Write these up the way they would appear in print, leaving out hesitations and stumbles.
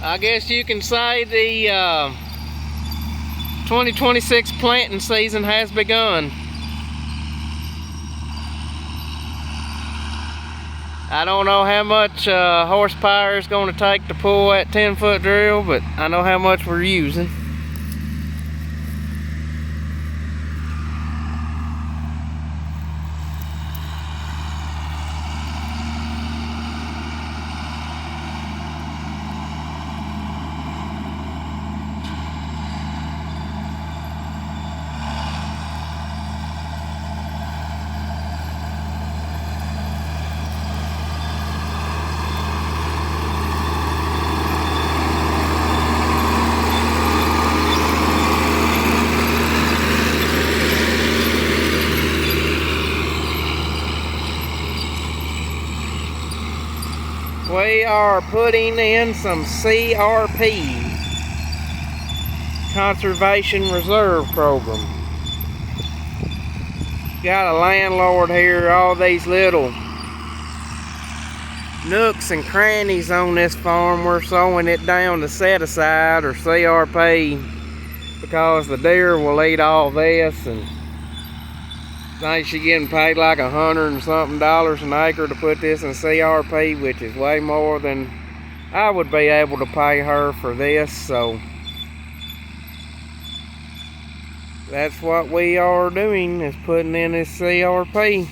I guess you can say the 2026 planting season has begun. I don't know how much horsepower it's going to take to pull that 10-foot drill, but I know how much we're using. We are putting in some CRP, Conservation Reserve Program. Got a landlord here, all these little nooks and crannies on this farm. We're sowing it down to set aside or CRP because the deer will eat all this, and I think she's getting paid like $100 and something an acre to put this in CRP, which is way more than I would be able to pay her for this. So that's what we are doing, is putting in this CRP.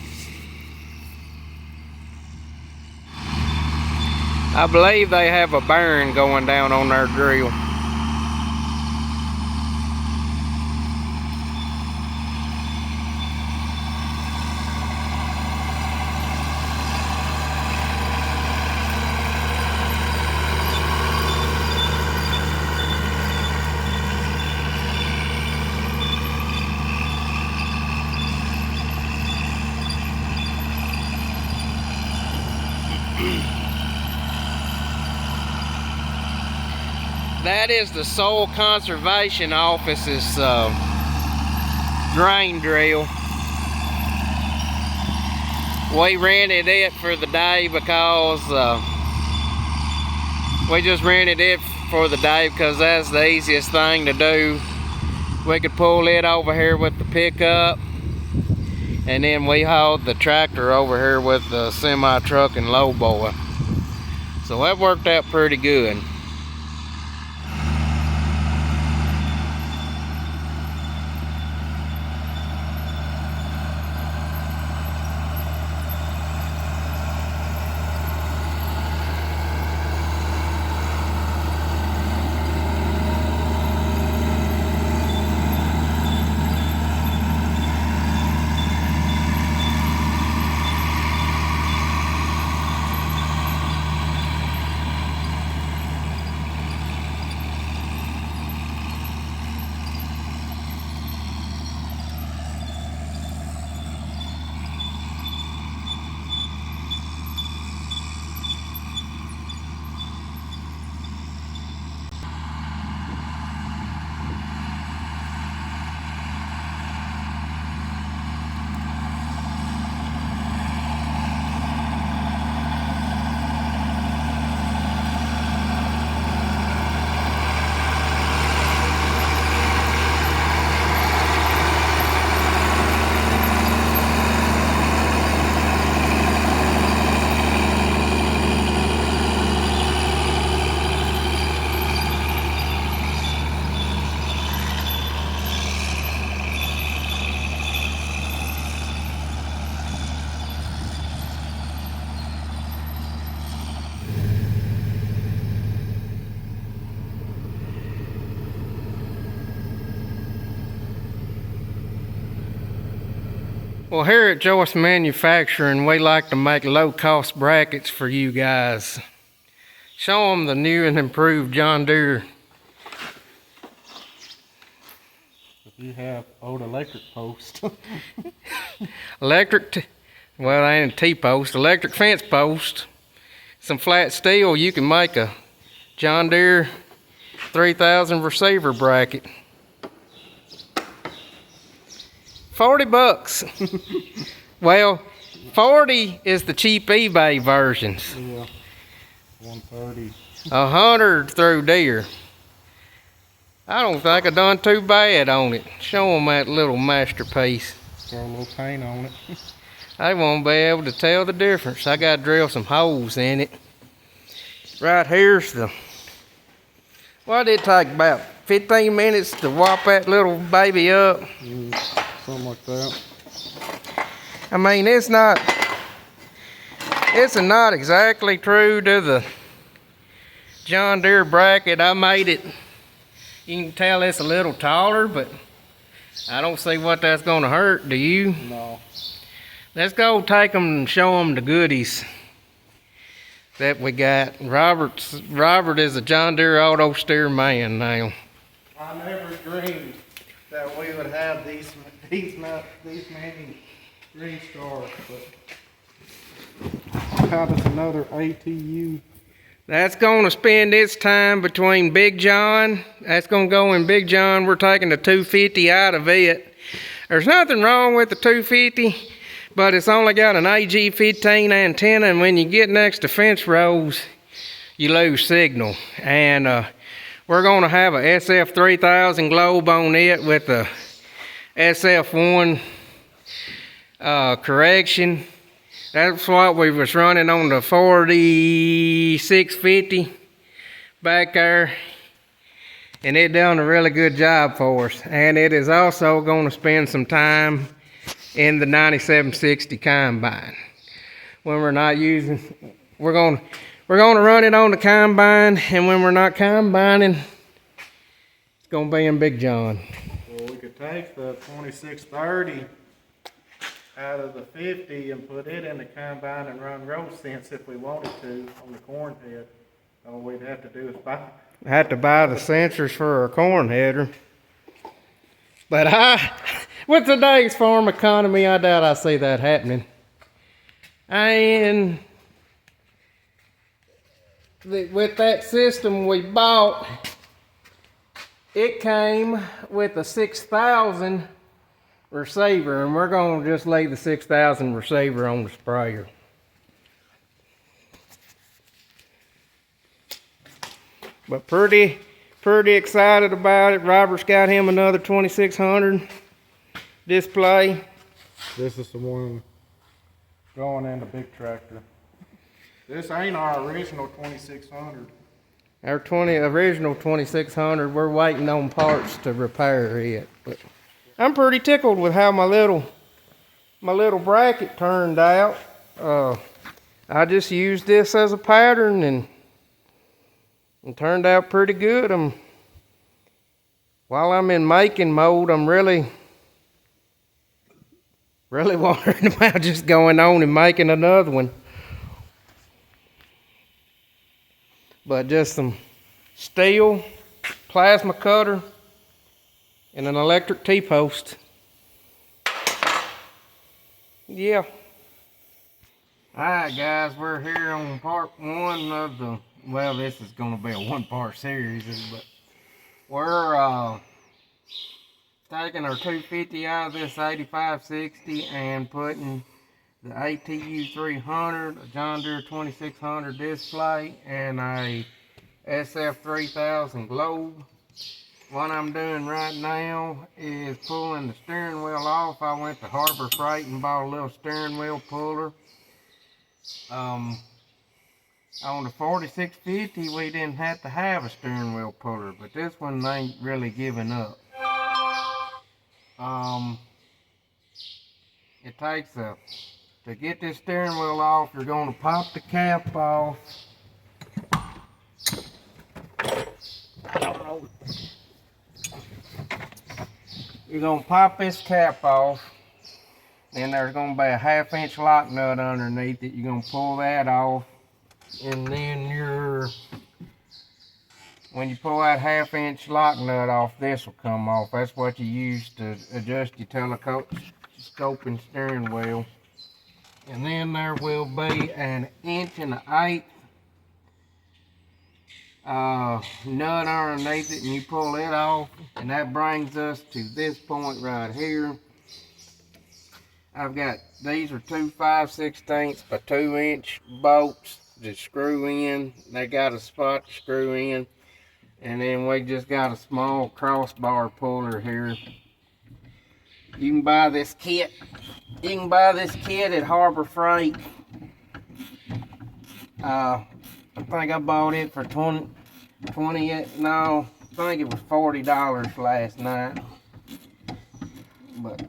I believe they have a bearing going down on their drill. That is the Soil Conservation Office's drain drill. We rented it for the day because that's the easiest thing to do. We could pull it over here with the pickup, and then we hauled the tractor over here with the semi truck and lowboy. So that worked out pretty good. Well, here at Joyce Manufacturing, we like to make low-cost brackets for you guys. Show them the new and improved John Deere. If you have old electric post. Well, they ain't a T-post, electric fence post, some flat steel, you can make a John Deere 3000 receiver bracket. $40. Well, 40 is the cheap eBay versions. Yeah, 130. 100 through deer. I don't think I done too bad on it. Show them that little masterpiece. Throw a little paint on it. They won't be able to tell the difference. I got to drill some holes in it. Right here's the... What did it take? About 15 minutes to whop that little baby up? Something like that. I mean, it's not exactly true to the John Deere bracket. I made it, you can tell it's a little taller, but I don't see what that's gonna hurt, do you? No. Let's go take them and show them the goodies that we got. Robert is a John Deere auto steer man now. I never dreamed that we would have these many GreenStars, but how does another ATU? That's going to spend its time between Big John. That's going to go in Big John. We're taking the 250 out of it. There's nothing wrong with the 250, but it's only got an AG15 antenna, and when you get next to fence rows, you lose signal. And we're going to have a SF3000 globe on it with a SF1 correction. That's what we was running on the 4650 back there, and it done a really good job for us. And it is also going to spend some time in the 9760 combine. When we're not using, we're going to run it on the combine, and when we're not combining, it's going to be in Big John. Well, we could take the 2630 out of the 50 and put it in the combine and run row sense if we wanted to on the corn head. All we'd have to do is buy. Had to buy the sensors for a corn header. But with today's farm economy, I doubt I see that happening. And with that system we bought, it came with a 6000 receiver, and we're going to just lay the 6000 receiver on the sprayer. But pretty excited about it. Robert's got him another 2600 display. This is the one going in the big tractor. This ain't our original 2600. Our original 2600, we're waiting on parts to repair it. But I'm pretty tickled with how my little bracket turned out. I just used this as a pattern, and it turned out pretty good. While I'm in making mode, I'm really wondering about just going on and making another one. But just some steel, plasma cutter, and an electric T-post. Yeah. Alright guys, we're here on part one of the, well, this is going to be a one-part series, but we're taking our 250 out of this 8560 and putting the ATU 300, a John Deere 2600 display, and a SF3000 globe. What I'm doing right now is pulling the steering wheel off. I went to Harbor Freight and bought a little steering wheel puller. On the 4650 we didn't have to have a steering wheel puller, but this one ain't really giving up. It takes to get this steering wheel off, you're going to pop the cap off. You're going to pop this cap off, then there's going to be a 1/2 inch lock nut underneath it. You're going to pull that off, and then when you pull that 1/2 inch lock nut off, this will come off. That's what you use to adjust your telescoping steering wheel. And then there will be an 1 1/8 nut underneath it, and you pull it off, and that brings us to this point right here. I've got, these are two 5/16 by 2 inch bolts. to screw in. They got a spot to screw in. And then we just got a small crossbar puller here. You can buy this kit. You can buy this kit at Harbor Freight. I think I bought it for 20 no, I think it was $40 last night. But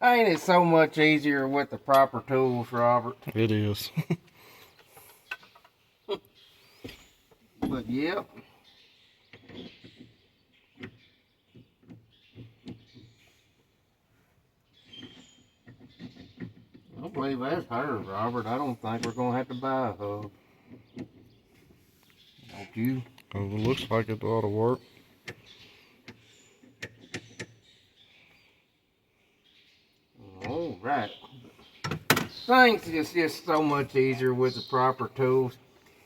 ain't it so much easier with the proper tools, Robert? It is. But yep. I believe that's her, Robert. I don't think we're gonna have to buy a hub. Don't you? It looks like it ought to work. All right. Things is just so much easier with the proper tools.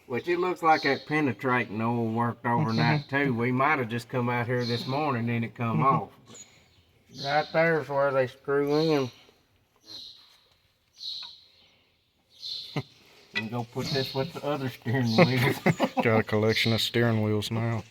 Which it looks like that penetrating oil worked overnight too. We might have just come out here this morning and it come off. Right there's where they screw in. And go put this with the other steering wheels. Got a collection of steering wheels now.